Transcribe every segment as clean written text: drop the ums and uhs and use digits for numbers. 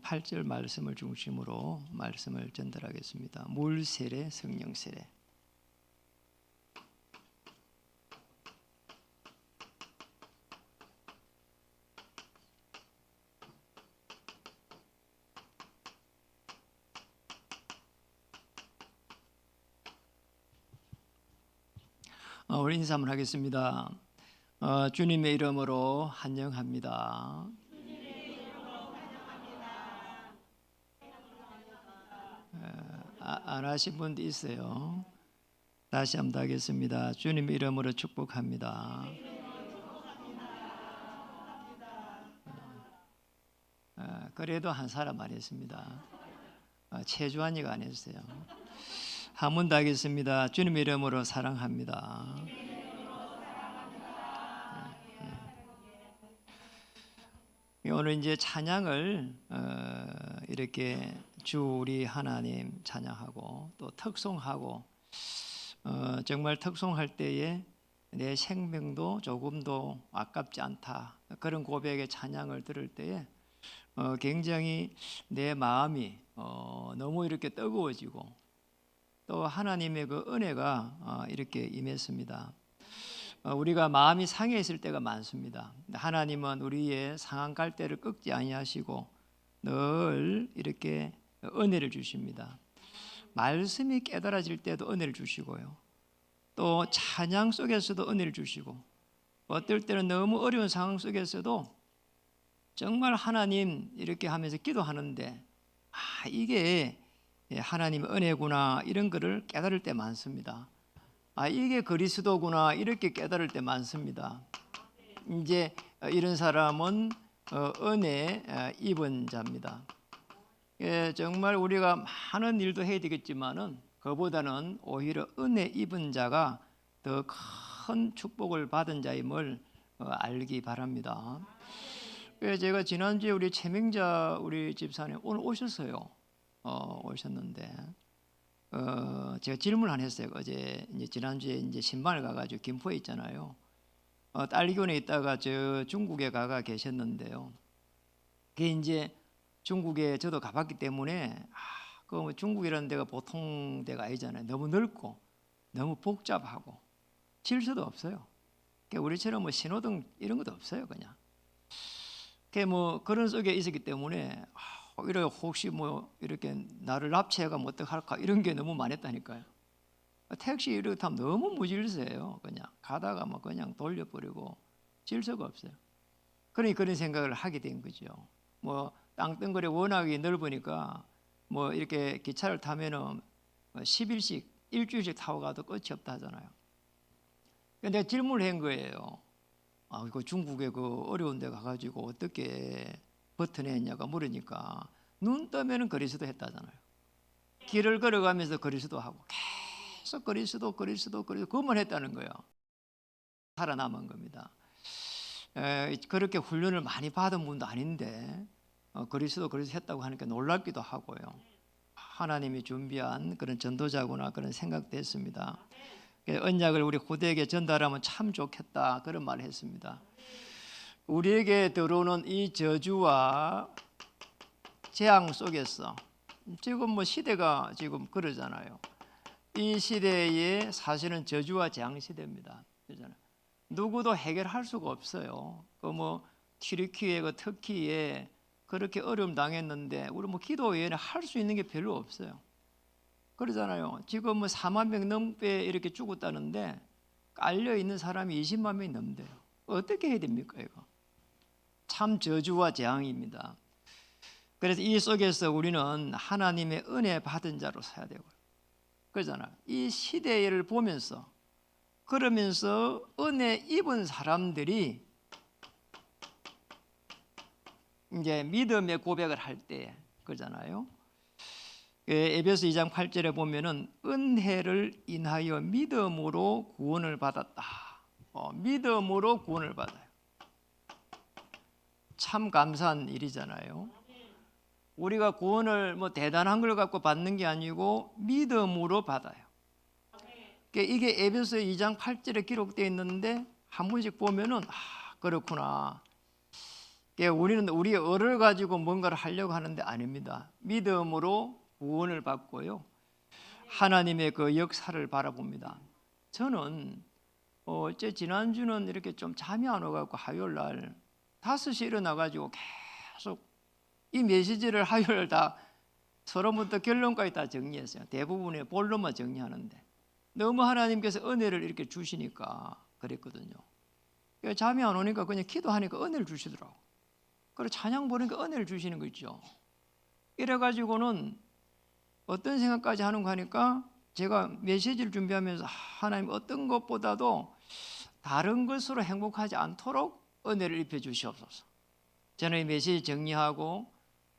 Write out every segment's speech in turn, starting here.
8절 말씀을 중심으로 말씀을 전달하겠습니다. 물 세례, 성령 세례. 우리 인사 한번 하겠습니다. 주님의 이름으로 환영합니다. 안 하신 분도 있어요. 다시 한번 하겠습니다. 주님의 이름으로 축복합니다. 그래도 한 사람 안 했습니다. 최주환이가 안 했어요. 한 번 더 하겠습니다. 주님의 이름으로 사랑합니다. 오늘 이제 찬양을 이렇게 주 우리 하나님 찬양하고 또 특송하고 정말 특송할 때에 내 생명도 조금도 아깝지 않다, 그런 고백의 찬양을 들을 때에 굉장히 내 마음이 너무 이렇게 뜨거워지고 또 하나님의 그 은혜가 이렇게 임했습니다. 우리가 마음이 상해 있을 때가 많습니다. 하나님은 우리의 상한 갈대를 꺾지 아니하시고 늘 이렇게 은혜를 주십니다. 말씀이 깨달아질 때도 은혜를 주시고요. 또 찬양 속에서도 은혜를 주시고 어떨 때는 너무 어려운 상황 속에서도 정말 하나님 이렇게 하면서 기도하는데 이게 하나님의 은혜구나, 이런 거를 깨달을 때 많습니다. 이게 그리스도구나, 이렇게 깨달을 때 많습니다. 이제 이런 사람은 은혜 입은 자입니다. 정말 우리가 많은 일도 해야 되겠지만은 그보다는 오히려 은혜 입은 자가 더 큰 축복을 받은 자임을 알기 바랍니다. 제가 지난주에 우리 최명자 우리 집사님 오늘 오셨어요. 오셨는데 제가 질문을 안 했어요. 어제 이제 지난주에 이제 신방을 가가지고 김포에 있잖아요. 딸기원에 있다가 저 중국에 가가 계셨는데요. 그게 이제 중국에 저도 가봤기 때문에 그 중국이라는 데가 보통 데가 아니잖아요. 너무 넓고 너무 복잡하고 질서도 없어요. 우리처럼 뭐 신호등 이런 것도 없어요. 그냥. 뭐 그런 속에 있었기 때문에 이래 혹시 뭐 이렇게 나를 납치해가 뭐 어떡할까 이런 게 너무 많았다니까요. 택시 이렇게 타면 너무 무질서해요. 그냥 가다가 뭐 그냥 돌려버리고 질서가 없어요. 그러니 그런 생각을 하게 된 거죠. 뭐 땅덩어리 워낙에 넓으니까 뭐 이렇게 기차를 타면은 10일씩 일주일씩 타고 가도 끝이 없다 하잖아요. 근데 내가 질문을 한 거예요. 그 중국에 그 어려운 데 가가지고 어떻게 버텨냈냐고 물으니까 눈 뜨면은 그리스도 했다잖아요. 길을 걸어가면서 그리스도 하고 계속 그리스도 그것만 했다는 거예요. 살아남은 겁니다. 그렇게 훈련을 많이 받은 분도 아닌데 그리스도 했다고 하니까 놀랍기도 하고요. 하나님이 준비한 그런 전도자구나, 그런 생각도 했습니다. 언약을 우리 후대에게 전달하면 참 좋겠다, 그런 말을 했습니다. 우리에게 들어오는 이 저주와 재앙 속에서 지금 뭐 시대가 지금 그러잖아요. 이 시대에 사실은 저주와 재앙 시대입니다. 그러잖아요. 누구도 해결할 수가 없어요. 그 뭐 튀르키예, 그 터키에 그렇게 어려움 당했는데 우리 뭐 기도 외에는 할 수 있는 게 별로 없어요. 그러잖아요. 지금 뭐 4만 명 넘게 이렇게 죽었다는데 깔려 있는 사람이 20만 명이 넘대요. 어떻게 해야 됩니까, 이거? 참 저주와 재앙입니다. 그래서 이 속에서 우리는 하나님의 은혜 받은 자로 서야 되고요. 그러잖아요. 이 시대를 보면서 그러면서 은혜 입은 사람들이 이제 믿음의 고백을 할 때 그러잖아요. 에베소 2장 8절에 보면은 은혜를 인하여 믿음으로 구원을 받았다. 믿음으로 구원을 받아요. 참 감사한 일이잖아요. 우리가 구원을 뭐 대단한 걸 갖고 받는 게 아니고 믿음으로 받아요. 이게 에베소 2장 8절에 기록되어 있는데 한 번씩 보면은 그렇구나. 우리는 우리의 의를 가지고 뭔가를 하려고 하는데 아닙니다. 믿음으로 구원을 받고요, 하나님의 그 역사를 바라봅니다. 저는 제 지난주는 이렇게 좀 잠이 안 와갖고 화요일 날 5시에 일어나가지고 계속 이 메시지를 화요일 다 서론부터 결론까지 다 정리했어요. 대부분의 본론만 정리하는데 너무 하나님께서 은혜를 이렇게 주시니까 그랬거든요. 잠이 안 오니까 그냥 기도하니까 은혜를 주시더라고. 그리고 찬양 보니까 은혜를 주시는 거 있죠. 이래가지고는 어떤 생각까지 하는 거 하니까 제가 메시지를 준비하면서 하나님 어떤 것보다도 다른 것으로 행복하지 않도록 은혜를 입혀 주시옵소서. 저는 이 메시지 정리하고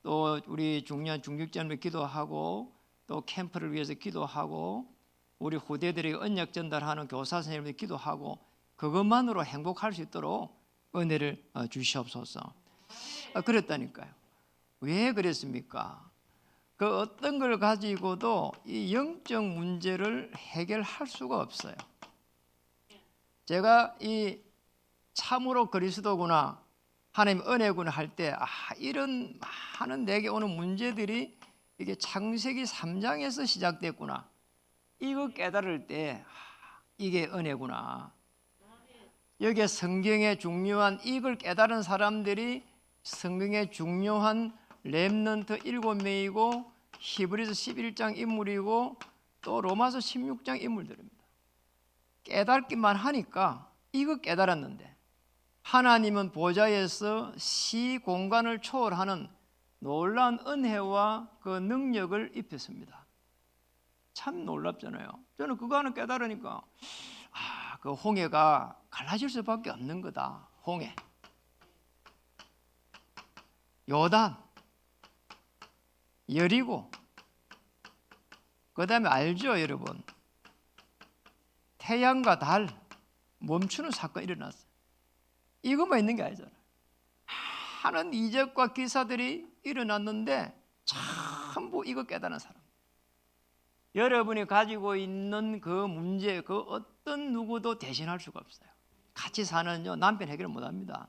또 우리 중요한 중직자님들 기도하고 또 캠프를 위해서 기도하고 우리 후대들에게 언약 전달하는 교사 선생님들 기도하고 그것만으로 행복할 수 있도록 은혜를 주시옵소서. 그랬다니까요. 왜 그랬습니까? 그 어떤 걸 가지고도 이 영적 문제를 해결할 수가 없어요. 제가 이 참으로 그리스도구나, 하나님 은혜구나 할 때 이런 많은 내게 오는 문제들이 이게 창세기 3장에서 시작됐구나, 이거 깨달을 때 이게 은혜구나. 여기에 성경의 중요한 이걸 깨달은 사람들이 성경의 중요한 렘넌트 7명이고 히브리서 11장 인물이고 또 로마서 16장 인물들입니다. 깨닫기만 하니까 이거 깨달았는데 하나님은 보좌에서 시공간을 초월하는 놀라운 은혜와 그 능력을 입혔습니다. 참 놀랍잖아요. 저는 그거 하나 깨달으니까 그 홍해가 갈라질 수밖에 없는 거다. 홍해, 요단, 여리고, 그 다음에 알죠 여러분, 태양과 달 멈추는 사건이 일어났어요. 이것만 있는 게 아니잖아요. 많은 이적과 기사들이 일어났는데 전부 이거 깨달은 사람, 여러분이 가지고 있는 그 문제, 그 어떤 누구도 대신할 수가 없어요. 같이 사는요 남편 해결 못합니다.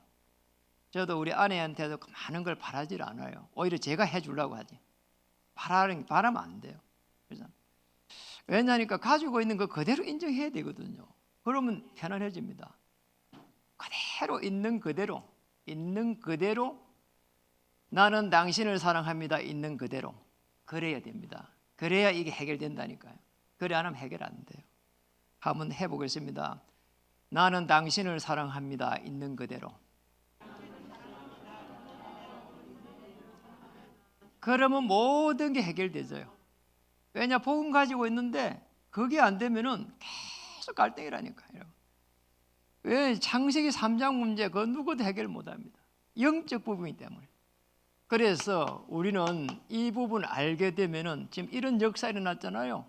저도 우리 아내한테도 많은 걸 바라질 않아요. 오히려 제가 해주려고 하지. 바라면 안 돼요. 왜냐하니까 가지고 있는 거 그대로 인정해야 되거든요. 그러면 편안해집니다. 그대로 있는 그대로 나는 당신을 사랑합니다. 있는 그대로 그래야 됩니다. 그래야 이게 해결된다니까요. 그래 안 하면 해결 안 돼요. 한번 해보겠습니다. 나는 당신을 사랑합니다. 있는 그대로. 그러면 모든 게 해결되죠. 왜냐, 복음 가지고 있는데 그게 안 되면은 계속 갈등이라니까요. 왜? 창세기 3장 문제 그 누구도 해결 못합니다. 영적 부분이기 때문에. 그래서 우리는 이 부분을 알게 되면은 지금 이런 역사 일어났잖아요.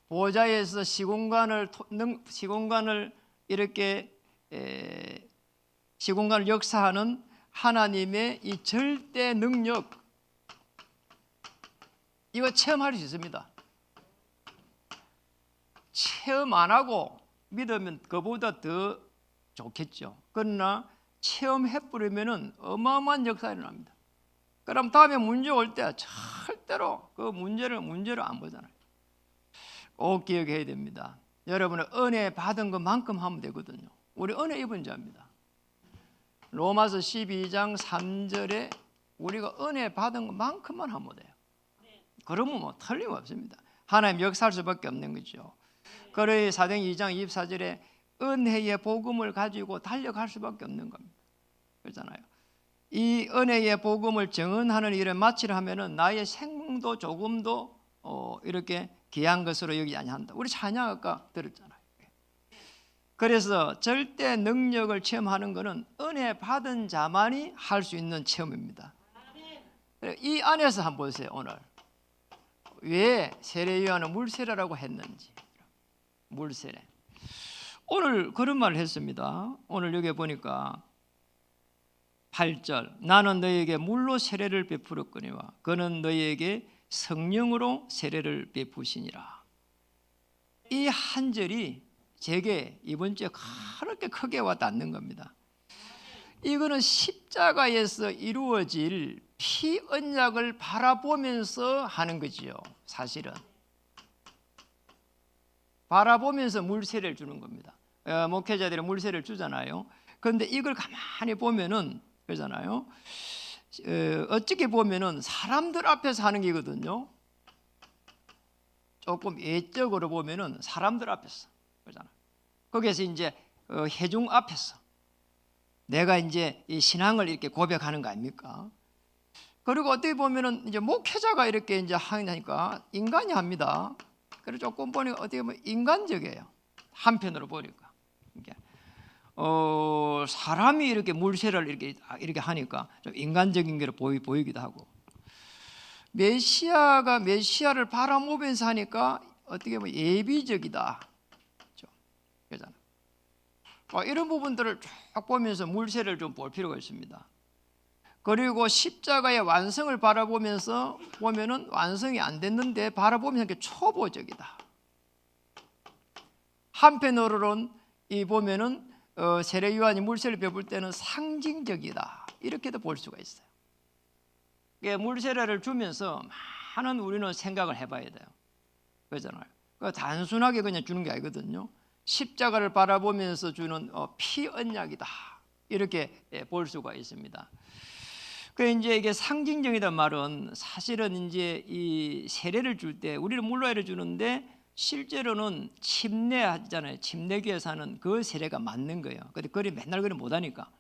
보좌에서 시공간을 이렇게 시공간을 역사하는 하나님의 이 절대 능력, 이거 체험할 수 있습니다. 체험 안 하고 믿으면 그보다 더 좋겠죠. 그러나 체험해버리면 어마어마한 역사가 일어납니다. 그럼 다음에 문제 올 때 절대로 그 문제를 문제로 안 보잖아요. 꼭 기억해야 됩니다. 여러분은 은혜 받은 것만큼 하면 되거든요. 우리 은혜 입은 자입니다. 로마서 12장 3절에 우리가 은혜 받은 것만큼만 하면 돼요. 그러면 뭐 틀림없습니다. 하나님 역사할 수밖에 없는 거죠. 그러니 사도행 2장 24절에 은혜의 복음을 가지고 달려갈 수밖에 없는 겁니다. 그렇잖아요. 이 은혜의 복음을 증언하는 일을 마치려 하면은 나의 생명도 조금도 이렇게 귀한 것으로 여기지 아니한다. 우리 찬양 아까 들었잖아요. 그래서 절대 능력을 체험하는 것은 은혜 받은 자만이 할 수 있는 체험입니다. 이 안에서 한번 보세요. 오늘 왜 세례 요한은 물세례라고 했는지. 물세례. 오늘 그런 말을 했습니다. 오늘 여기 보니까 8절, 나는 너희에게 물로 세례를 베풀었거니와 그는 너희에게 성령으로 세례를 베푸시니라. 이 한 절이 제게 이번 주에 그렇게 크게 와 닿는 겁니다. 이거는 십자가에서 이루어질 피 언약을 바라보면서 하는 거지요. 사실은 바라보면서 물세례를 주는 겁니다. 목회자들이 물세례를 주잖아요. 그런데 이걸 가만히 보면은 그러잖아요. 어떻게 보면은 사람들 앞에서 하는 게거든요. 조금 예적으로 보면은 사람들 앞에서 그러잖아요. 거기에서 이제 회중 앞에서 내가 이제 이 신앙을 이렇게 고백하는 거 아닙니까? 그리고 어떻게 보면은 이제 목회자가 이렇게 이제 하니까 인간이 합니다. 그래서 조금 보니까 어떻게 보면 인간적이에요. 한편으로 보니까 이게 사람이 이렇게 물세를 이렇게 하니까 좀 인간적인 게 보이기도 하고, 메시아를 바라보면서 하니까 어떻게 보면 예비적이다. 그렇죠? 이런 부분들을 쭉 보면서 물세를 좀 볼 필요가 있습니다. 그리고 십자가의 완성을 바라보면서 보면은 완성이 안 됐는데 바라보면서 이렇게 초보적이다. 한편으로는 이 보면은 세례 요한이 물세를 베풀 때는 상징적이다. 이렇게도 볼 수가 있어요. 물세례를 주면서 많은 우리는 생각을 해봐야 돼요. 그렇잖아요. 단순하게 그냥 주는 게 아니거든요. 십자가를 바라보면서 주는 피 언약이다. 이렇게 볼 수가 있습니다. 이제 이게 상징적이란 말은 사실은 이제 이 세례를 줄 때 우리는 물세례를 주는데 실제로는 침례하잖아요. 침례교에서 하는 그 세례가 맞는 거예요. 근데 그걸 맨날 그걸 못 하니까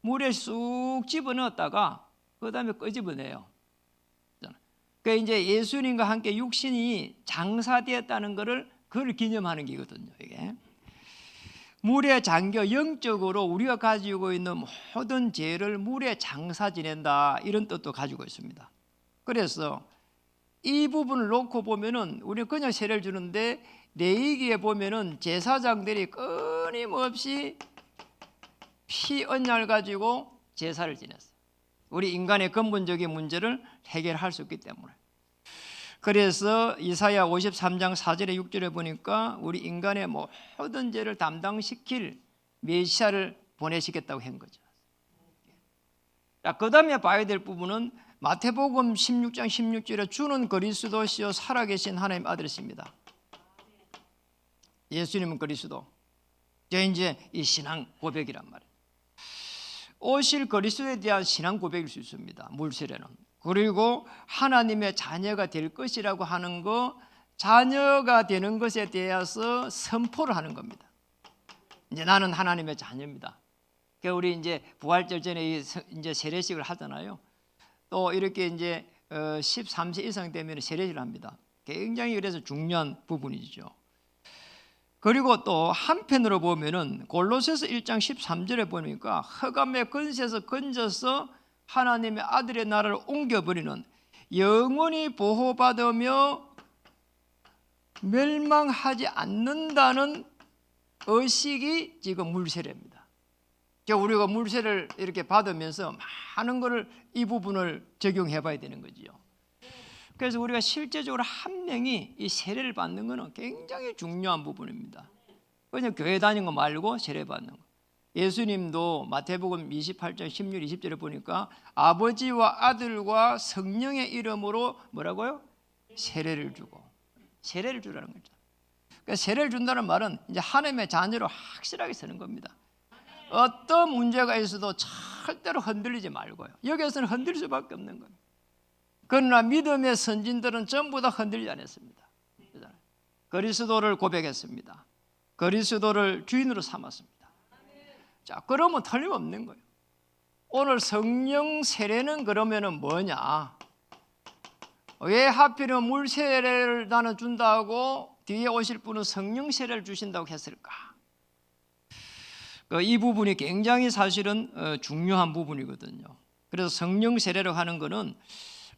물에 쑥 집어넣었다가 그 다음에 끄집어내요. 그러니까 이제 예수님과 함께 육신이 장사되었다는 것을 그걸 기념하는 게거든요. 이게 물에 잠겨 영적으로 우리가 가지고 있는 모든 죄를 물에 장사 지낸다, 이런 뜻도 가지고 있습니다. 그래서 이 부분을 놓고 보면은 우리는 그냥 세례를 주는데 레위기에 보면은 제사장들이 끊임없이 피 언약을 가지고 제사를 지냈어요. 우리 인간의 근본적인 문제를 해결할 수 있기 때문에. 그래서 이사야 53장 4절에 6절에 보니까 우리 인간의 모든 죄를 담당시킬 메시아를 보내시겠다고 한 거죠. 그 다음에 봐야 될 부분은 마태복음 16장 16절에 주는 그리스도시요 살아계신 하나님 아들이십니다. 예수님은 그리스도. 이제 이 신앙 고백이란 말이에요. 오실 그리스도에 대한 신앙 고백일 수 있습니다. 물세례는. 그리고 하나님의 자녀가 될 것이라고 하는 거, 자녀가 되는 것에 대해서 선포를 하는 겁니다. 이제 나는 하나님의 자녀입니다. 그러니까 우리 이제 부활절 전에 이제 세례식을 하잖아요. 또 이렇게 이제 13세 이상 되면 세례식을 합니다. 굉장히 그래서 중요한 부분이죠. 그리고 또 한편으로 보면은 골로새서 1장 13절에 보니까 흑암의 권세에서 건져서 하나님의 아들의 나라를 옮겨버리는, 영원히 보호받으며 멸망하지 않는다는 의식이 지금 물세례입니다. 우리가 물세례를 이렇게 받으면서 많은 것을 이 부분을 적용해 봐야 되는 거지요. 그래서 우리가 실제적으로 한 명이 이 세례를 받는 것은 굉장히 중요한 부분입니다. 그냥 교회 다니는 거 말고 세례 받는 거. 예수님도 마태복음 28장 16, 20절에 보니까 아버지와 아들과 성령의 이름으로 뭐라고요? 세례를 주고, 세례를 주라는 거죠. 그러니까 세례를 준다는 말은 이제 하나님의 자녀로 확실하게 서는 겁니다. 어떤 문제가 있어도 절대로 흔들리지 말고요. 여기에서는 흔들릴 수밖에 없는 거예요. 그러나 믿음의 선진들은 전부 다 흔들리지 않았습니다. 그리스도를 고백했습니다. 그리스도를 주인으로 삼았습니다. 자, 그러면 틀림없는 거예요. 오늘 성령 세례는 그러면은 뭐냐? 왜 하필이면 물 세례를 나는 준다고 뒤에 오실 분은 성령 세례를 주신다고 했을까? 이 부분이 굉장히 사실은 중요한 부분이거든요. 그래서 성령 세례를 하는 것은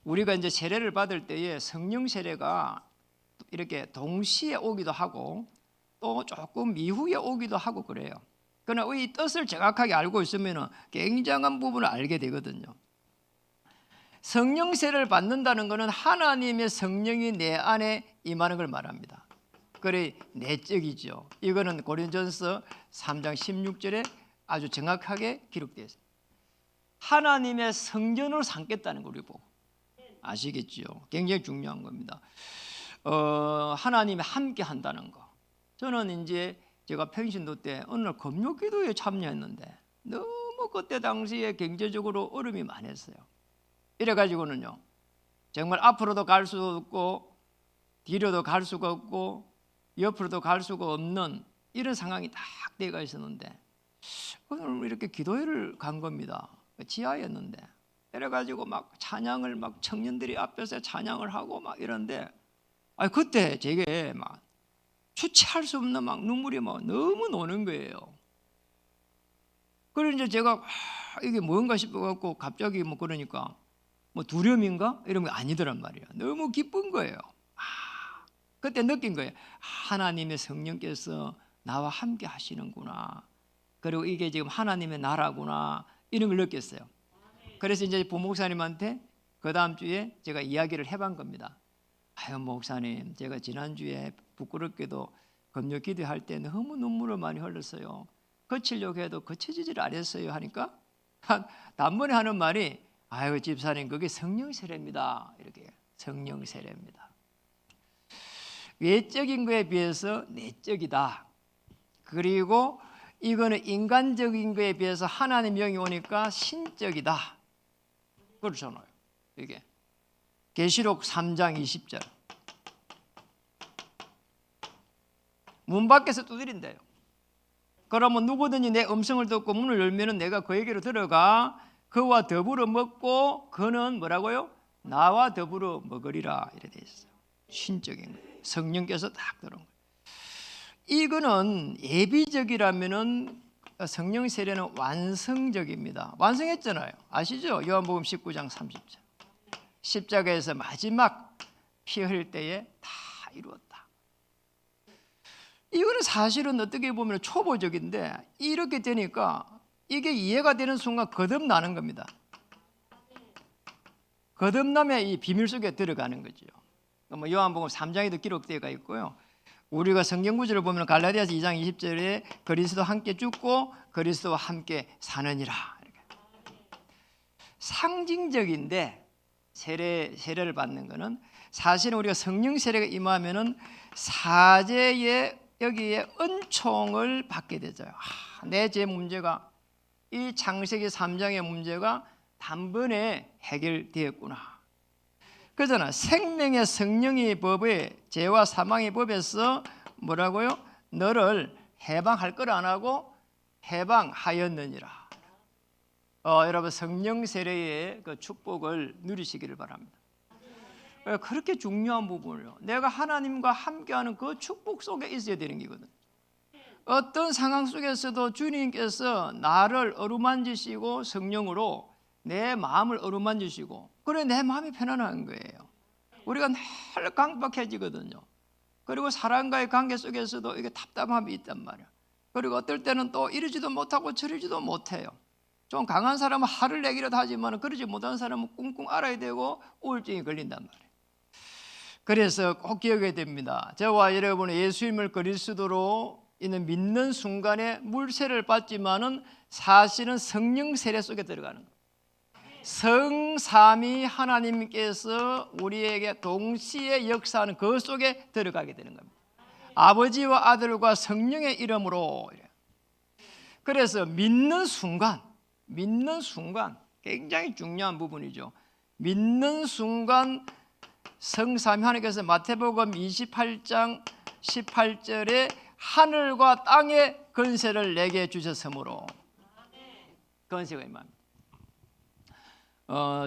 우리가 이제 세례를 받을 때에 성령 세례가 이렇게 동시에 오기도 하고 또 조금 이후에 오기도 하고 그래요. 그러나 이 뜻을 정확하게 알고 있으면 굉장한 부분을 알게 되거든요. 성령 세례를 받는다는 것은 하나님의 성령이 내 안에 임하는 걸 말합니다. 그래 내적이죠. 이거는 고린도전서 3장 16절에 아주 정확하게 기록되어 있습니다. 하나님의 성전으로 삼겠다는 걸 우리 보고 아시겠죠? 굉장히 중요한 겁니다. 하나님이 함께 한다는 거. 저는 이제 제가 평신도 때 어느 날 금요기도에 참여했는데 너무 그때 당시에 경제적으로 어려움이 많았어요. 이래가지고는요, 정말 앞으로도 갈 수 없고 뒤로도 갈 수가 없고 옆으로도 갈 수가 없는 이런 상황이 딱 돼가 있었는데 오늘 이렇게 기도회를 간 겁니다. 지하였는데 이래가지고 막 찬양을 막 청년들이 앞에서 찬양을 하고 막 이런데 그때 제게 막 주체할 수 없는 막 눈물이 막 너무 나는 거예요. 그래서 이제 제가 이게 뭔가 싶어갖고 갑자기 뭐 그러니까 뭐 두려움인가 이런 게 아니더란 말이에요. 너무 기쁜 거예요. 그때 느낀 거예요. 하나님의 성령께서 나와 함께 하시는구나. 그리고 이게 지금 하나님의 나라구나 이런 걸 느꼈어요. 그래서 이제 부목사님한테 그 다음 주에 제가 이야기를 해본 겁니다. 목사님, 제가 지난주에 부끄럽게도 금요 기도할 때 너무 눈물을 많이 흘렸어요. 거치려고 해도 거쳐지지를 않았어요 하니까 단번에 하는 말이 집사님 그게 성령 세례입니다. 이렇게 성령 세례입니다. 외적인 거에 비해서 내적이다. 그리고 이거는 인간적인 거에 비해서 하나님 영이 오니까 신적이다. 그렇잖아요. 이게 계시록 3장 20절. 문 밖에서 두드린대요. 그러면 누구든지 내 음성을 듣고 문을 열면은 내가 그에게로 들어가 그와 더불어 먹고 그는 뭐라고요? 나와 더불어 먹으리라 이래 돼 있어요. 신적인 거예요. 성령께서 딱 들어온 거예요. 이거는 예비적이라면은 성령 세례는 완성적입니다. 완성했잖아요. 아시죠? 요한복음 19장 30절. 십자가에서 마지막 피 흘릴 때에 다 이루었다. 이거는 사실은 어떻게 보면 초보적인데 이렇게 되니까 이게 이해가 되는 순간 거듭나는 겁니다. 거듭남의 이 비밀 속에 들어가는 거죠. 요한복음 3장에도 기록되어 있고요. 우리가 성경 구절을 보면 갈라디아서 2장 20절에 그리스도와 함께 죽고 그리스도와 함께 사느니라. 상징적인데 세례를 받는 것은 사실은 우리가 성령 세례가 임하면은 사제의 여기에 은총을 받게 되죠. 내 제 문제가 이 창세기 3장의 문제가 단번에 해결되었구나. 그러잖아. 생명의 성령의 법에 죄와 사망의 법에서 뭐라고요? 너를 해방할 걸 안 하고 해방하였느니라. 여러분 성령 세례의 그 축복을 누리시기를 바랍니다. 그렇게 중요한 부분을요. 내가 하나님과 함께하는 그 축복 속에 있어야 되는 거거든. 어떤 상황 속에서도 주님께서 나를 어루만지시고 성령으로 내 마음을 어루만지시고 그래 내 마음이 편안한 거예요. 우리가 늘 강박해지거든요. 그리고 사람과의 관계 속에서도 이게 답답함이 있단 말이야. 그리고 어떨 때는 또 이러지도 못하고 저러지도 못해요. 좀 강한 사람은 화를 내기라도 하지만 그러지 못한 사람은 꿍꿍 앓아야 되고 우울증이 걸린단 말이에요. 그래서 꼭 기억해야 됩니다. 저와 여러분은 예수님을 그리스도로 있는 믿는 순간에 물세를 받지만은 사실은 성령 세례 속에 들어가는 거예요. 성삼위 하나님께서 우리에게 동시에 역사하는 그 속에 들어가게 되는 겁니다. 아버지와 아들과 성령의 이름으로. 그래서 믿는 순간 굉장히 중요한 부분이죠. 믿는 순간 성삼위 하나님께서 마태복음 28장 18절에 하늘과 땅의 권세를 내게 주셨으므로 권세가 임합니다.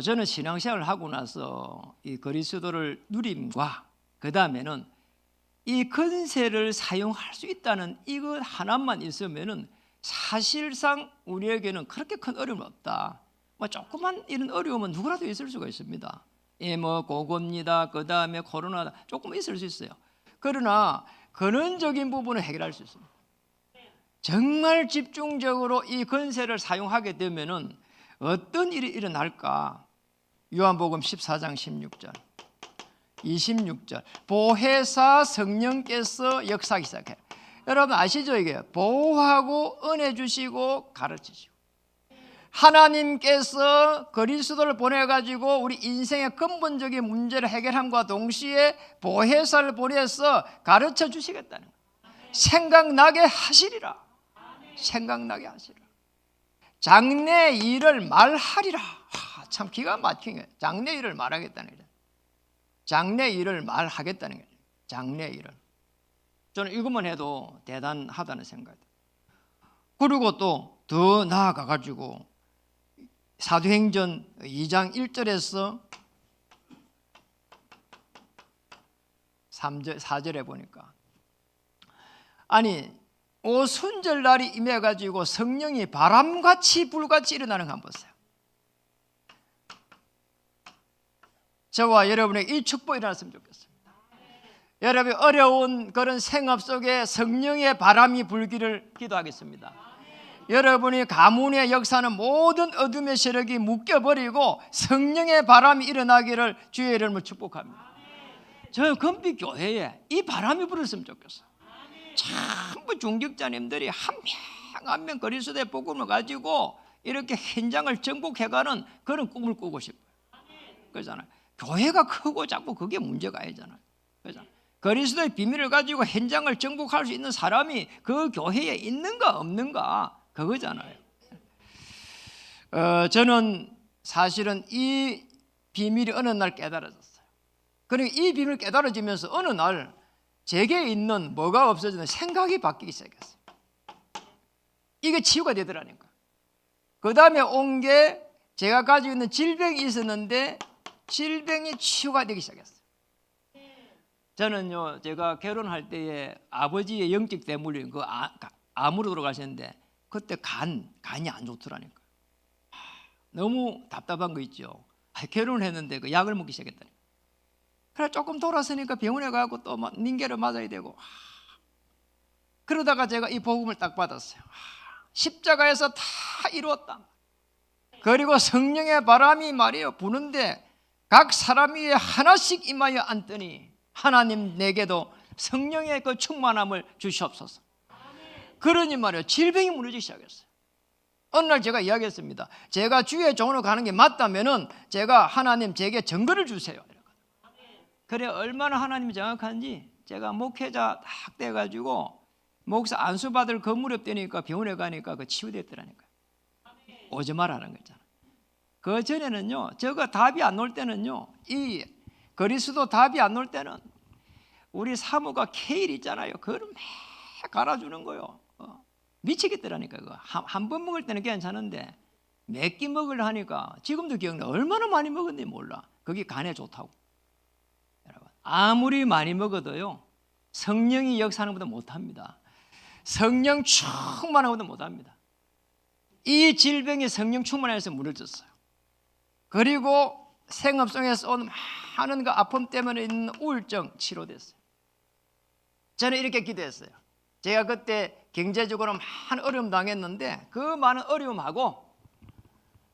저는 신앙생활을 하고 나서 이 그리스도를 누림과 그 다음에는 이 권세를 사용할 수 있다는 이것 하나만 있으면은 사실상 우리에게는 그렇게 큰 어려움은 없다. 조그만 이런 어려움은 누구라도 있을 수가 있습니다. 고고입니다. 그 다음에 코로나다. 조금 있을 수 있어요. 그러나 근원적인 부분을 해결할 수 있습니다. 정말 집중적으로 이 권세를 사용하게 되면은 어떤 일이 일어날까? 요한복음 14장 16절 26절 보혜사 성령께서 역사하기 시작해요. 여러분 아시죠? 이게 보호하고 은혜 주시고 가르치시고 하나님께서 그리스도를 보내가지고 우리 인생의 근본적인 문제를 해결함과 동시에 보혜사를 보내서 가르쳐 주시겠다는 거예요. 생각나게 하시리라. 생각나게 하시리라. 장래 일을 말하리라. 참 기가 막힌 거예요. 장래 일을 말하겠다는 거예요. 장래 일을 말하겠다는 거예요. 장래 일을. 저는 이것만 해도 대단하다는 생각이에요. 그리고 또 더 나아가 가지고 사도행전 2장 1절에서 3절, 4절에 보니까 아니 오순절날이 임해가지고 성령이 바람같이 불같이 일어나는 거 한번 보세요. 저와 여러분에게 이 축복이 일어났으면 좋겠습니다. 여러분이 어려운 그런 생업 속에 성령의 바람이 불기를 기도하겠습니다. 여러분이 가문의 역사는 모든 어둠의 세력이 묶여버리고 성령의 바람이 일어나기를 주의 이름으로 축복합니다. 저 금빛 교회에 이 바람이 불었으면 좋겠어요. 전부 중직자님들이 한 명 한 명 그리스도의 복음을 가지고 이렇게 현장을 정복해가는 그런 꿈을 꾸고 싶어요. 그러잖아요. 교회가 크고 작고 그게 문제가 아니잖아요. 그러잖아요. 그리스도의 비밀을 가지고 현장을 정복할 수 있는 사람이 그 교회에 있는가 없는가 그거잖아요. 저는 사실은 이 비밀이 어느 날 깨달아졌어요. 그러니까 이 비밀을 깨달아지면서 어느 날 제게 있는 뭐가 없어지는 생각이 바뀌기 시작했어요. 이게 치유가 되더라니까. 그 다음에 온 게 제가 가지고 있는 질병이 있었는데 질병이 치유가 되기 시작했어요. 저는요, 제가 결혼할 때에 아버지의 영적 대물림, 그 암으로 돌아가셨는데 그때 간이 안 좋더라니까. 너무 답답한 거 있죠. 결혼했는데 그 약을 먹기 시작했다니. 그래 조금 돌아서니까 병원에 가고 또 닌게를 맞아야 되고. 그러다가 제가 이 복음을 딱 받았어요. 십자가에서 다 이루었다. 그리고 성령의 바람이 말이에요 부는데 각 사람 위에 하나씩 임하여 앉더니 하나님 내게도 성령의 그 충만함을 주시옵소서. 그러니 말이에요 질병이 무너지기 시작했어요. 어느 날 제가 이야기했습니다. 제가 주의 종으로 가는 게 맞다면은 제가 하나님 제게 증거를 주세요. 그래 얼마나 하나님이 정확한지 제가 목회자 딱 돼가지고 목사 안수 받을 건물이 없다니까 병원에 가니까 그 치유됐더라니까요. 오지 말라는 거잖아. 그 전에는요, 저거 답이 안 올 때는요, 이 그리스도 답이 안 올 때는 우리 사모가 케일 있잖아요. 그걸 매 갈아주는 거요. 미치겠더라니까. 한 번 먹을 때는 괜찮은데 몇 끼 먹으려 하니까 지금도 기억나. 얼마나 많이 먹었는지 몰라. 그게 간에 좋다고. 여러분, 아무리 많이 먹어도요, 성령이 역사하는 것보다 못합니다. 성령 충만한 것보다 못합니다. 이 질병이 성령 충만해서 무너졌어요. 그리고 생업 속에서 온 많은 그 아픔 때문에 있는 우울증 치료됐어요. 저는 이렇게 기도했어요. 제가 그때 경제적으로 많은 어려움 당했는데 그 많은 어려움하고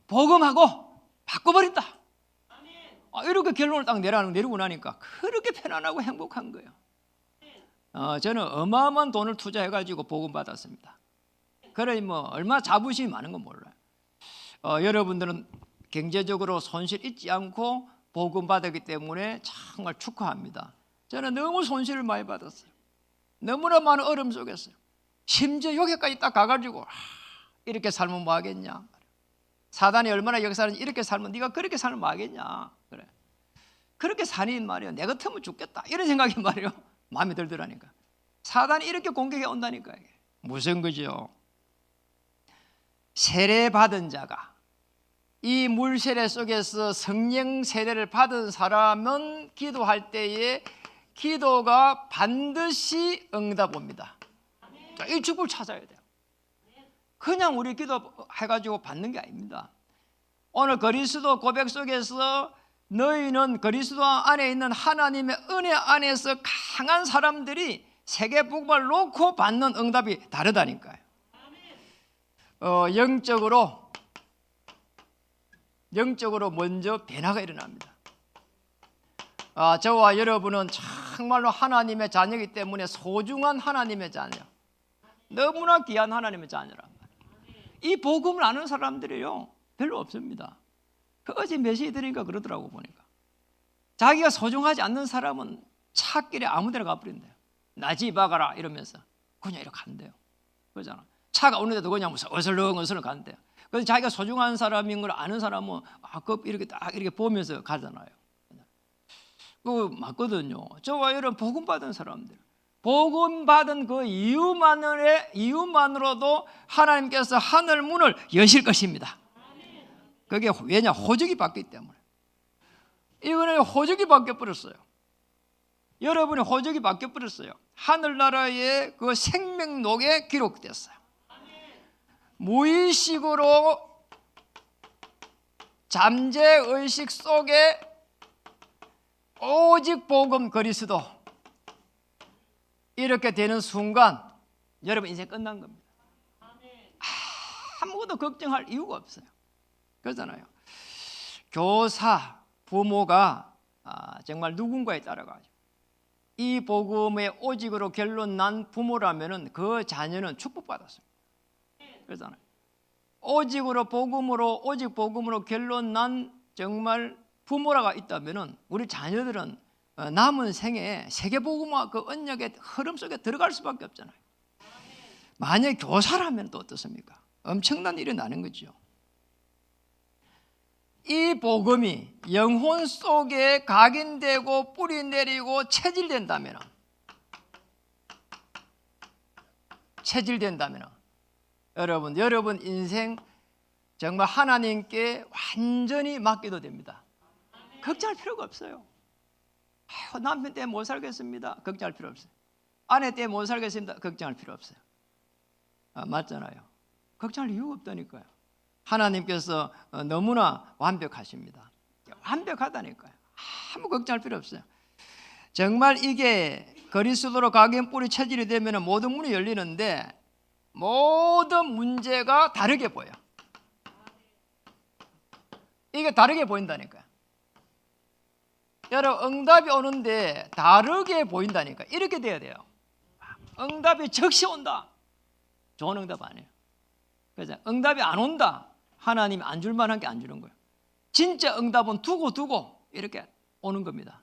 복음하고 바꿔버린다. 이렇게 결론을 딱 내리고 나니까 그렇게 편안하고 행복한 거예요. 저는 어마어마한 돈을 투자해가지고 복음 받았습니다. 그러니 뭐 얼마나 자부심이 많은 건 몰라요. 여러분들은 경제적으로 손실 잊지 않고 복음 받았기 때문에 정말 축하합니다. 저는 너무 손실을 많이 받았어요. 너무나 많은 어려움 속에서요. 심지어 여기까지 딱 가가지고 이렇게 살면 뭐 하겠냐. 사단이 얼마나 역사하는지 이렇게 살면 네가 그렇게 살면 뭐 하겠냐. 그래. 그렇게 사니 말이에요. 내 같으면 죽겠다. 이런 생각이 말이에요. 마음에 들더라니까. 사단이 이렇게 공격해 온다니까. 무슨 거죠? 세례 받은 자가 이 물세례 속에서 성령 세례를 받은 사람은 기도할 때에 기도가 반드시 응답 옵니다. 이 축복을 찾아야 돼요. 그냥 우리 기도해가지고 받는 게 아닙니다. 오늘 그리스도 고백 속에서 너희는 그리스도 안에 있는 하나님의 은혜 안에서 강한 사람들이 세계 복음을 놓고 받는 응답이 다르다니까요. 영적으로 먼저 변화가 일어납니다. 저와 여러분은 정말로 하나님의 자녀이기 때문에 소중한 하나님의 자녀, 너무나 귀한 하나님의 자녀란 말이에요. 이 복음을 아는 사람들이요 별로 없습니다. 어제 메시지 들으니까 그러더라고. 보니까 자기가 소중하지 않는 사람은 차길에 아무데나 가버린대요. 나 집 박아라 이러면서 그냥 이렇게 간대요. 그러잖아. 차가 오는데도 그냥 어슬렁어슬렁 간대요. 그래서 자기가 소중한 사람인 걸 아는 사람은 이렇게 딱 이렇게 보면서 가잖아요. 그 맞거든요. 저와 여러분 복음 받은 사람들, 복음 받은 그 이유만으로도 하나님께서 하늘 문을 여실 것입니다. 그게 왜냐? 호적이 바뀌기 때문에. 이거는 호적이 바뀌어 버렸어요. 여러분의 호적이 바뀌어 버렸어요. 하늘나라의 그 생명록에 기록됐어요. 무의식으로 잠재의식 속에 오직 복음 그리스도 이렇게 되는 순간 여러분 인생 끝난 겁니다. 아무것도 걱정할 이유가 없어요. 그러잖아요. 교사, 부모가 정말 누군가에 따라가지고 이 복음의 오직으로 결론 난 부모라면은 그 자녀는 축복받았어요. 그러잖아요. 오직으로 복음으로 오직 복음으로 결론 난 정말 부모라가 있다면은 우리 자녀들은 남은 생에 세계복음화 그 언약의 흐름 속에 들어갈 수밖에 없잖아요. 만약 교사라면 또 어떻습니까? 엄청난 일이 나는 거죠. 이 복음이 영혼 속에 각인되고 뿌리 내리고 체질된다면 여러분 인생 정말 하나님께 완전히 맡겨도 됩니다. 걱정할 필요가 없어요. 남편 때문에 못 살겠습니다. 걱정할 필요 없어요. 아내 때문에 못 살겠습니다. 걱정할 필요 없어요. 맞잖아요. 걱정할 이유가 없다니까요. 하나님께서 너무나 완벽하십니다. 완벽하다니까요. 아무 걱정할 필요 없어요. 정말 이게 그리스도로 각인 뿌리 체질이 되면 모든 문이 열리는데 모든 문제가 다르게 보여. 이게 다르게 보인다니까요. 여러분 응답이 오는데 다르게 보인다니까. 이렇게 돼야 돼요. 응답이 즉시 온다. 좋은 응답 아니에요. 그래서 응답이 안 온다. 하나님이 안 줄 만한 게 안 주는 거예요. 진짜 응답은 두고 이렇게 오는 겁니다.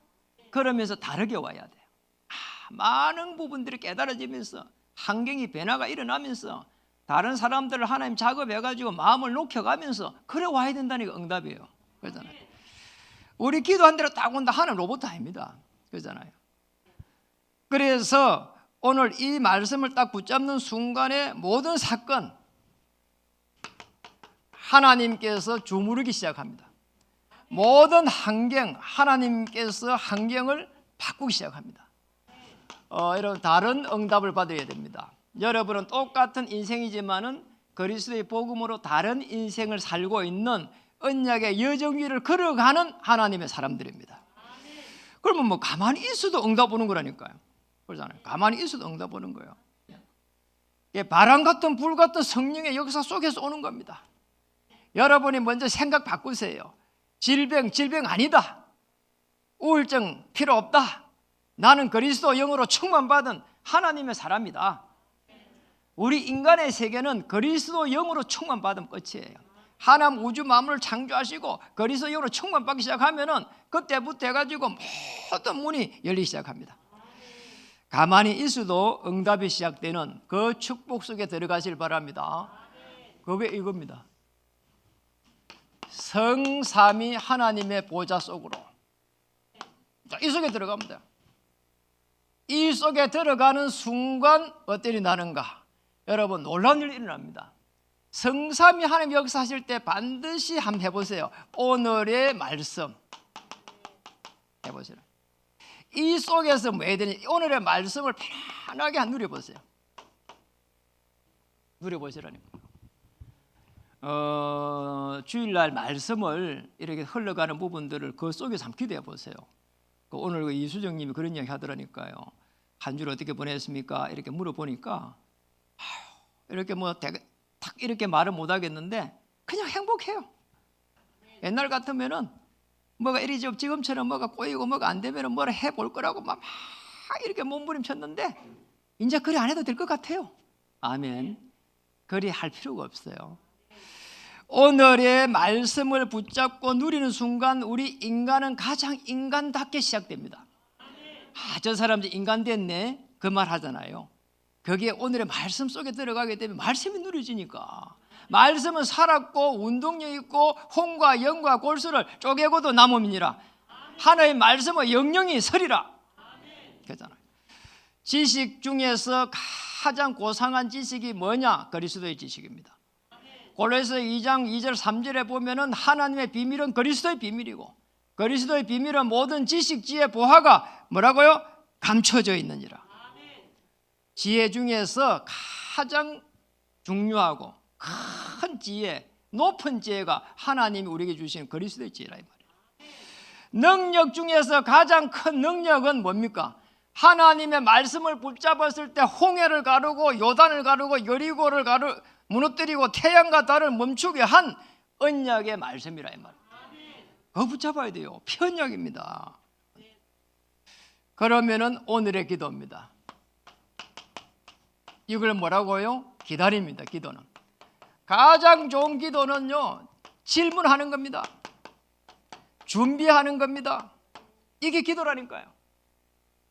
그러면서 다르게 와야 돼요. 많은 부분들이 깨달아지면서 환경이 변화가 일어나면서 다른 사람들을 하나님 작업해가지고 마음을 녹여가면서 그래 와야 된다니까 응답이에요. 그러잖아요. 우리 기도한 대로 딱 온다 하는 로봇 아닙니다. 그러잖아요. 그래서 오늘 이 말씀을 딱 붙잡는 순간에 모든 사건 하나님께서 주무르기 시작합니다. 모든 환경 하나님께서 환경을 바꾸기 시작합니다. 여러분 다른 응답을 받아야 됩니다. 여러분은 똑같은 인생이지만은 그리스도의 복음으로 다른 인생을 살고 있는 언약의 여정 위를 걸어가는 하나님의 사람들입니다. 그러면 뭐 가만히 있어도 응답 오는 거라니까요. 그러잖아요. 가만히 있어도 응답 오는 거예요. 바람 같은 불 같은 성령의 역사 속에서 오는 겁니다. 여러분이 먼저 생각 바꾸세요. 질병 아니다. 우울증 필요 없다. 나는 그리스도 영으로 충만받은 하나님의 사람이다. 우리 인간의 세계는 그리스도 영으로 충만받으면 끝이에요. 하나님 우주 만물을 창조하시고 그리스도 영으로 충만받기 시작하면은 그때부터 해가지고 모든 문이 열리기 시작합니다. 가만히 있어도 응답이 시작되는 그 축복 속에 들어가실 바랍니다. 그게 이겁니다. 성삼위 하나님의 보좌 속으로 이 속에 들어가면 돼요. 이 속에 들어가는 순간 어떤 일이 나는가? 여러분 놀라운 일이 일어납니다. 성삼위 하나님 역사하실 때 반드시 한번 해보세요. 오늘의 말씀 해보세요. 이 속에서 뭐 해야 되니? 오늘의 말씀을 편하게 한번 누려보세요. 누려보시라니까. 주일날 말씀을 이렇게 흘러가는 부분들을 그 속에서 한번 기도해 보세요. 오늘 이수정님이 그런 이야기 하더라니까요. 한 주를 어떻게 보냈습니까? 이렇게 물어보니까 이렇게 딱 이렇게 말을 못 하겠는데 그냥 행복해요. 옛날 같으면은 뭐가 이리 지금처럼 뭐가 꼬이고 뭐가 안 되면은 뭐를 해볼 거라고 막 이렇게 몸부림쳤는데 이제 그리 안 해도 될 것 같아요. 아멘. 그리 할 필요가 없어요. 오늘의 말씀을 붙잡고 누리는 순간 우리 인간은 가장 인간답게 시작됩니다. 저 사람들 인간 됐네 그 말 하잖아요. 그게 오늘의 말씀 속에 들어가게 되면 말씀이 누려지니까. 말씀은 살았고 운동력 있고 혼과 영과 골수를 쪼개고도 남음이니라. 하나의 말씀은 영영이 서리라. 그렇잖아요. 지식 중에서 가장 고상한 지식이 뭐냐? 그리스도의 지식입니다. 골로새 2장 2절 3절에 보면은 하나님의 비밀은 그리스도의 비밀이고 그리스도의 비밀은 모든 지식 지혜 보화가 뭐라고요? 감춰져 있느니라. 지혜 중에서 가장 중요하고 큰 지혜, 높은 지혜가 하나님이 우리에게 주신 그리스도의 지혜라 이 말이에요. 능력 중에서 가장 큰 능력은 뭡니까? 하나님의 말씀을 붙잡았을 때 홍해를 가르고 요단을 가르고 여리고를 무너뜨리고 태양과 달을 멈추게 한 언약의 말씀이라 이 말이에요. 그거 붙잡아야 돼요. 편약입니다. 그러면은 오늘의 기도입니다. 이걸 뭐라고요? 기다립니다. 기도는 가장 좋은 기도는요 질문하는 겁니다. 준비하는 겁니다. 이게 기도라니까요.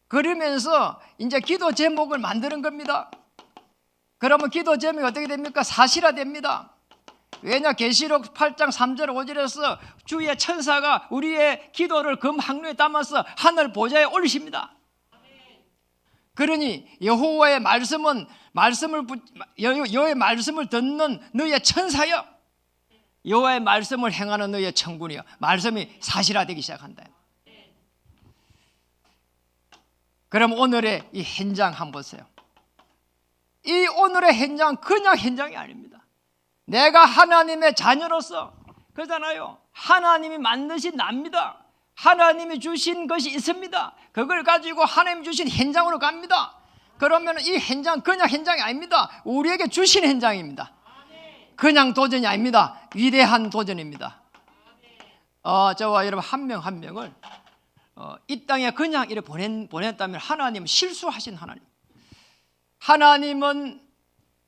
그러면서 이제 기도 제목을 만드는 겁니다. 그러면 기도 제목이 어떻게 됩니까? 사실화됩니다. 왜냐? 계시록 8장 3절 5절에서 주의 천사가 우리의 기도를 금 항로에 담아서 하늘 보좌에 올리십니다. 그러니 여호와의 말씀은 여호와의 말씀을 듣는 너희의 천사여, 여호와의 말씀을 행하는 너희의 천군이여. 말씀이 사실화되기 시작한다. 그럼 오늘의 이 현장 한번 보세요. 이 오늘의 현장 그냥 현장이 아닙니다. 내가 하나님의 자녀로서 그러잖아요. 하나님이 만드신 납니다. 하나님이 주신 것이 있습니다. 그걸 가지고 하나님 주신 현장으로 갑니다. 그러면 이 현장 그냥 현장이 아닙니다. 우리에게 주신 현장입니다. 그냥 도전이 아닙니다. 위대한 도전입니다. 저와 여러분 한 명 한 명을 이 땅에 그냥 이렇게 보냈다면 하나님은 실수하신 하나님. 하나님은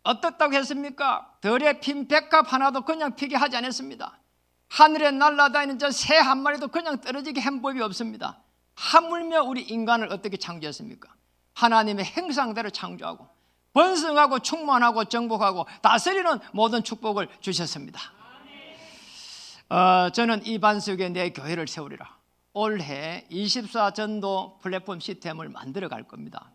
어떻다고 했습니까? 들에 핀 백합 하나도 그냥 피게 하지 않았습니다. 하늘에 날아다니는 저 새 한 마리도 그냥 떨어지게 한 법이 없습니다. 하물며 우리 인간을 어떻게 창조했습니까? 하나님의 형상대로 창조하고 번성하고 충만하고 정복하고 다스리는 모든 축복을 주셨습니다. 저는 이 반석에 내 교회를 세우리라. 올해 24 전도 플랫폼 시스템을 만들어 갈 겁니다.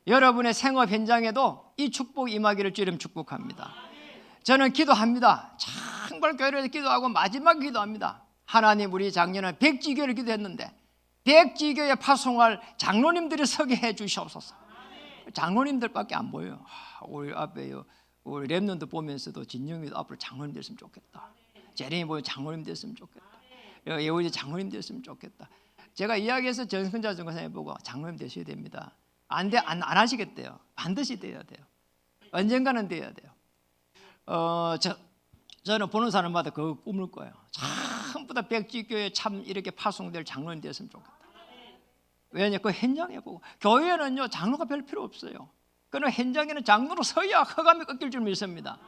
여러분의 생업 현장에도 이 축복 임하기를 주님 축복합니다. 저는 기도합니다. 정말 교회를 기도하고 마지막 기도합니다. 하나님, 우리 작년에 백지교를 기도했는데 백지교에 파송할 장로님들이 서게 해 주시옵소서. 장로님들밖에 안 보여요. 우리 앞에 우리 랩런드 보면서도 진영이도 앞으로 장로님 됐으면 좋겠다. 제레미 보면 장로님 됐으면 좋겠다. 예우지 장로님 됐으면 좋겠다. 제가 이야기해서 전선자 전도사님 보고 장로님 되셔야 됩니다. 안 하시겠대요. 반드시 돼야 돼요. 언젠가는 돼야 돼요. 저는 보는 사람마다 그거 꿈을 거예요. 전부 다 백지교회 참 이렇게 파송될 장로님 됐으면 좋겠다. 왜냐? 그 현장에 보고. 교회는요 장로가 별 필요 없어요. 그러나 현장에는 장로로 서야 허감이 꺾일 줄 믿습니다.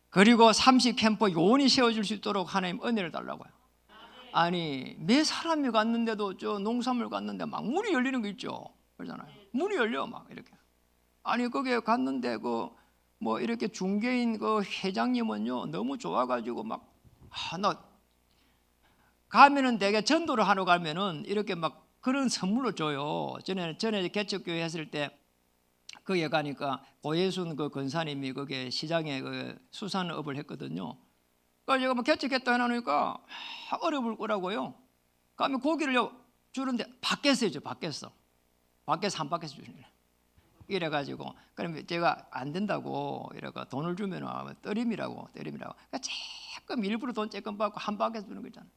그리고 30캠프 요원이 세워줄 수 있도록 하나님 은혜를 달라고요. 아니 매 사람이 갔는데도 저 농산물 갔는데 막 문이 열리는 거 있죠. 그러잖아요. 문이 열려 막 이렇게. 아니 거기에 갔는데 그 뭐 이렇게 중개인 그 회장님은요 너무 좋아가지고 막 나 가면은 되게 전도를 하러 가면은 이렇게 막 그런 선물을 줘요. 전에 개척교회 했을 때 거기에 가니까 고예순 그 권사님이 거기에 시장에 그 수산업을 했거든요. 그래서 제가 뭐 개척했다 해놓으니까 어려울 거라고요. 가면 고기를 주는데 밖에서 해줘. 밖에서 한 바퀴에서 주시네. 이래가지고 그러면 제가 안 된다고 이래가 돈을 주면 때림이라고. 그러니까 조금 일부러 돈 조금 받고 한 바퀴에서 주는 거잖아.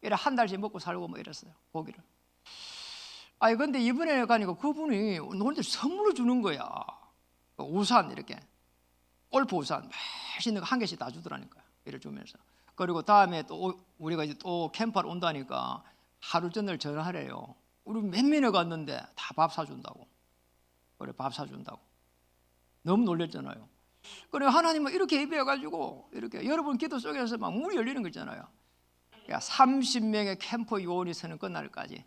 이래 한 달씩 먹고 살고 뭐 이랬어요. 고기를. 아니 근데 이번에 가니까 그분이 너한테 선물을 주는 거야. 우산 이렇게 골프 우산 맛있는 거 한 개씩 다 주더라니까요. 이래 주면서. 그리고 다음에 또 우리가 이제 또 캠프를 온다니까 하루 전날 전화하래요. 우리 몇 명이 갔는데 다 밥 사준다고. 그래 밥 사준다고. 너무 놀랬잖아요. 그래 하나님은 이렇게 예배해가지고 이렇게 여러분 기도 속에서 막 문이 열리는 거잖아요. 그러니까 30명의 캠프 요원이 서는 그날까지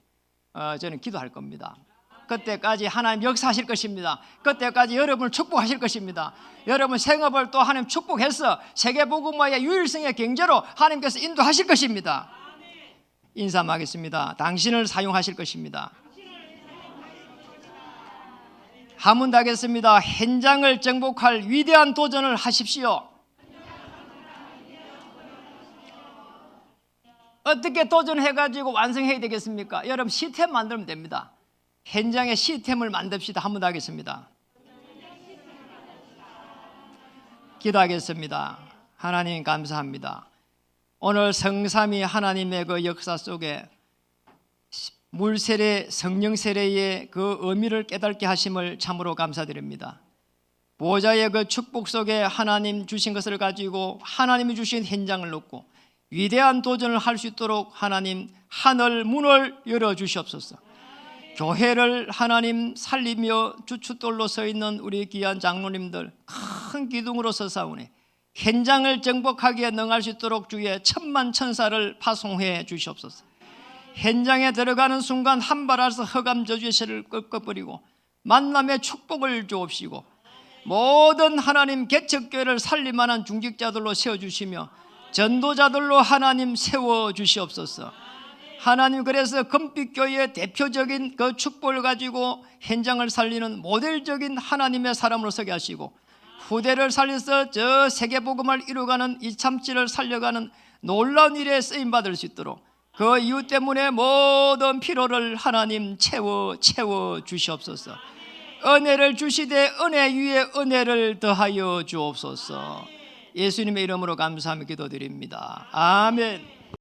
저는 기도할 겁니다. 그때까지 하나님 역사하실 것입니다. 그때까지 여러분을 축복하실 것입니다. 여러분 생업을 또 하나님 축복해서 세계복음화의 유일성의 경제로 하나님께서 인도하실 것입니다. 인사하겠습니다. 당신을 사용하실 것입니다. 한 번 더 하겠습니다. 현장을 정복할 위대한 도전을 하십시오. 어떻게 도전해가지고 완성해야 되겠습니까? 여러분 시스템 만들면 됩니다. 현장에 시스템을 만듭시다. 한 번 더 하겠습니다. 기도하겠습니다. 하나님 감사합니다. 오늘 성삼위 하나님의 그 역사 속에 물세례, 성령 세례의 그 의미를 깨닫게 하심을 참으로 감사드립니다. 보호자의 그 축복 속에 하나님 주신 것을 가지고 하나님이 주신 현장을 놓고 위대한 도전을 할 수 있도록 하나님 하늘 문을 열어주시옵소서. 교회를 하나님 살리며 주춧돌로 서 있는 우리 귀한 장로님들 큰 기둥으로 서사오니 현장을 정복하기에 능할 수 있도록 주의 천만 천사를 파송해 주시옵소서. 현장에 들어가는 순간 한 발 알아서 흑암 저주의 세를 꺾어버리고 만남의 축복을 주옵시고 모든 하나님 개척교회를 살릴만한 중직자들로 세워주시며 전도자들로 하나님 세워주시옵소서. 하나님 그래서 금빛교회의 대표적인 그 축복을 가지고 현장을 살리는 모델적인 하나님의 사람으로 서게 하시고 후대를 살려서 저 세계복음을 이루어가는 이참치를 살려가는 놀라운 일에 쓰임받을 수 있도록 그 이유 때문에 모든 피로를 하나님 채워 주시옵소서. 은혜를 주시되 은혜 위에 은혜를 더하여 주옵소서. 예수님의 이름으로 감사하며 기도드립니다. 아멘.